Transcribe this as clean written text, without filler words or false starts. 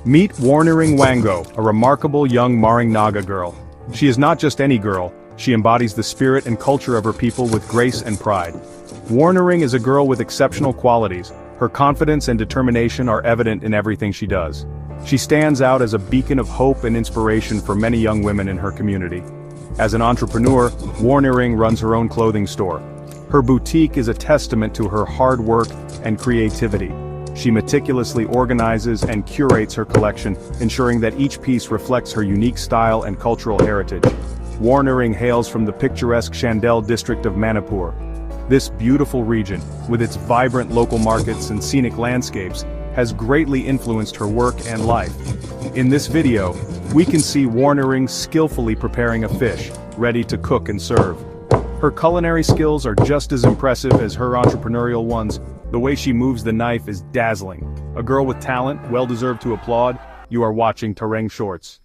Meet Warnihring Wango, a remarkable young Naga girl. She is not just any girl, she embodies the spirit and culture of her people with grace and pride. Warnihring is a girl with exceptional qualities. Her confidence and determination are evident in everything she does. She stands out as a beacon of hope and inspiration for many young women in her community. As an entrepreneur, Warnihring runs her own clothing store. Her boutique is a testament to her hard work and creativity. She meticulously organizes and curates her collection, ensuring that each piece reflects her unique style and cultural heritage. Warnihring hails from the picturesque Chandel district of Manipur. This beautiful region, with its vibrant local markets and scenic landscapes, has greatly influenced her work and life. In this video, we can see Warnihring skillfully preparing a fish, ready to cook and serve. Her culinary skills are just as impressive as her entrepreneurial ones. The way she moves the knife is dazzling. A girl with talent, well deserved to applaud. You are watching Tereng Shorts.